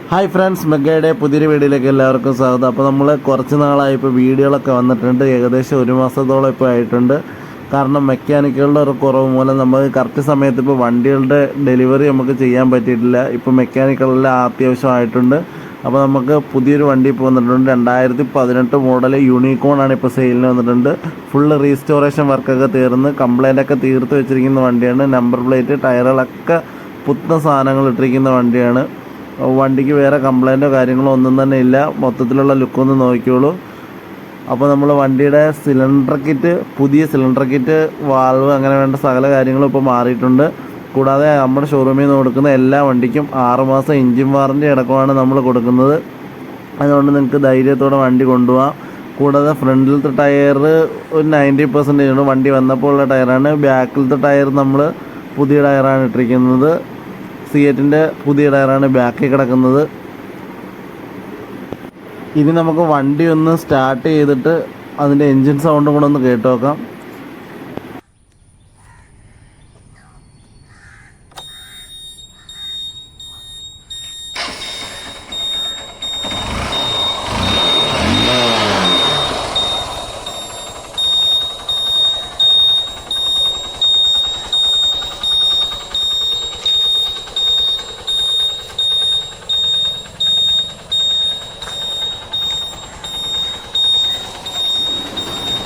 Hi friends, മെഗയുടെ പുതിയൊരു വീഡിയോയിലേക്ക് എല്ലാവർക്കും സ്വാഗതം. അപ്പോൾ നമ്മൾ കുറച്ച് നാളായി ഇപ്പോൾ വീഡിയോകളൊക്കെ വന്നിട്ടുണ്ട്. ഏകദേശം 1 മാസത്തോളം ഇപ്പോൾ ആയിട്ടുണ്ട്. കാരണം മെക്കാനിക്കുകളുടെ ഒരു കുറവ് മൂലം നമുക്ക് കറക്റ്റ് സമയത്ത് ഇപ്പോൾ വണ്ടികളുടെ ഡെലിവറി നമുക്ക് ചെയ്യാൻ പറ്റിയിട്ടില്ല. ഇപ്പോൾ മെക്കാനിക്കുകളെല്ലാം അത്യാവശ്യമായിട്ടുണ്ട്. അപ്പോൾ നമുക്ക് പുതിയൊരു വണ്ടി ഇപ്പോൾ വന്നിട്ടുണ്ട്. 2018 മോഡൽ യൂണിക്കോൺ ആണ് ഇപ്പോൾ സെയിലിന് വന്നിട്ടുണ്ട്. ഫുള്ള് റീസ്റ്റോറേഷൻ വർക്കൊക്കെ തീർന്ന് കംപ്ലൈൻറ്റൊക്കെ തീർത്ത് വെച്ചിരിക്കുന്ന വണ്ടിയാണ്. നമ്പർ പ്ലേറ്റ്, ടയറുകളൊക്കെ പുത്തൻ സാധനങ്ങൾ ഇട്ടിരിക്കുന്ന വണ്ടിയാണ്. വണ്ടിക്ക് വേറെ കംപ്ലൈൻറ്റോ കാര്യങ്ങളോ ഒന്നും തന്നെ ഇല്ല. മൊത്തത്തിലുള്ള ലുക്കൊന്ന് നോക്കിയോളൂ. അപ്പോൾ നമ്മൾ വണ്ടിയുടെ പുതിയ സിലിണ്ടർ കിറ്റ്, വാൾവ്, അങ്ങനെ വേണ്ട സകല കാര്യങ്ങളും ഇപ്പോൾ മാറിയിട്ടുണ്ട്. കൂടാതെ നമ്മുടെ ഷോറൂമിൽ നിന്ന് കൊടുക്കുന്ന എല്ലാ വണ്ടിക്കും 6 മാസം എഞ്ചിൻ വാറൻറ്റി അടക്കമാണ് നമ്മൾ കൊടുക്കുന്നത്. അതുകൊണ്ട് നിങ്ങൾക്ക് ധൈര്യത്തോടെ വണ്ടി കൊണ്ടുപോകാം. കൂടാതെ ഫ്രണ്ടിലത്തെ ടയർ ഒരു 90% ആണ്. വണ്ടി വന്നപ്പോൾ ഉള്ള ടയറാണ്. ബാക്കിലത്തെ ടയർ നമ്മൾ പുതിയ ടയറാണ് ഇട്ടിരിക്കുന്നത്. സിയറ്റിൻ്റെ പുതിയ ടയറാണ് ബാക്കിൽ കിടക്കുന്നത്. ഇനി നമുക്ക് വണ്ടി ഒന്ന് സ്റ്റാർട്ട് ചെയ്തിട്ട് അതിൻ്റെ എൻജിൻ സൗണ്ടും കൂടെ ഒന്ന് കേട്ട് നോക്കാം.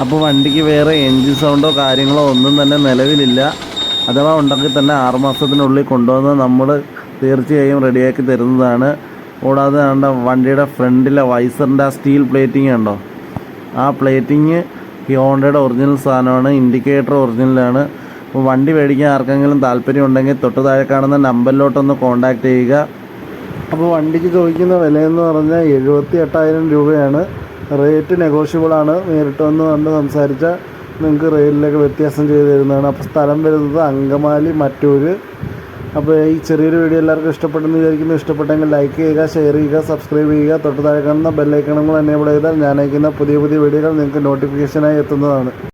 അപ്പോൾ വണ്ടിക്ക് വേറെ എൻജിൻ സൗണ്ടോ കാര്യങ്ങളോ ഒന്നും തന്നെ നിലവിലില്ല. അഥവാ ഉണ്ടെങ്കിൽ തന്നെ 6 മാസത്തിനുള്ളിൽ കൊണ്ടുവന്ന് നമ്മൾ തീർച്ചയായും റെഡിയാക്കി തരുന്നതാണ്. കൂടാതെ വണ്ടിയുടെ ഫ്രണ്ടിലെ വൈസറിൻ്റെ ആ സ്റ്റീൽ പ്ലേറ്റിംഗ് ഉണ്ടോ, ആ പ്ലേറ്റിങ് ഹോണ്ടയുടെ ഒറിജിനൽ സാധനമാണ്. ഇൻഡിക്കേറ്റർ ഒറിജിനലാണ്. അപ്പോൾ വണ്ടി മേടിക്കാൻ ആർക്കെങ്കിലും താല്പര്യം ഉണ്ടെങ്കിൽ തൊട്ട് താഴെ കാണുന്ന നമ്പറിലോട്ടൊന്ന് കോൺടാക്റ്റ് ചെയ്യുക. അപ്പോൾ വണ്ടിക്ക് ചോദിക്കുന്ന വിലയെന്ന് പറഞ്ഞാൽ 78,000 രൂപയാണ്. റേറ്റ് നെഗോഷ്യബിളാണ്. നേരിട്ട് വന്ന് കണ്ട് സംസാരിച്ചാൽ നിങ്ങൾക്ക് റേറ്റിലൊക്കെ വ്യത്യാസം ചെയ്ത് തരുന്നതാണ്. അപ്പോൾ സ്ഥലം വരുന്നത് അങ്കമാലി, മറ്റൂര്. അപ്പോൾ ഈ ചെറിയൊരു വീഡിയോ എല്ലാവർക്കും ഇഷ്ടപ്പെട്ടെന്ന് വിചാരിക്കുന്നു. ഇഷ്ടപ്പെട്ടെങ്കിൽ ലൈക്ക് ചെയ്യുക, ഷെയർ ചെയ്യുക, സബ്സ്ക്രൈബ് ചെയ്യുക. തൊട്ട് താഴെ കാണുന്ന ബെല്ലൈക്കണുകൾ എനേബിൾ ചെയ്താൽ ഞാൻ അയക്കുന്ന പുതിയ വീഡിയോകൾ നിങ്ങൾക്ക് നോട്ടിഫിക്കേഷനായി എത്തുന്നതാണ്.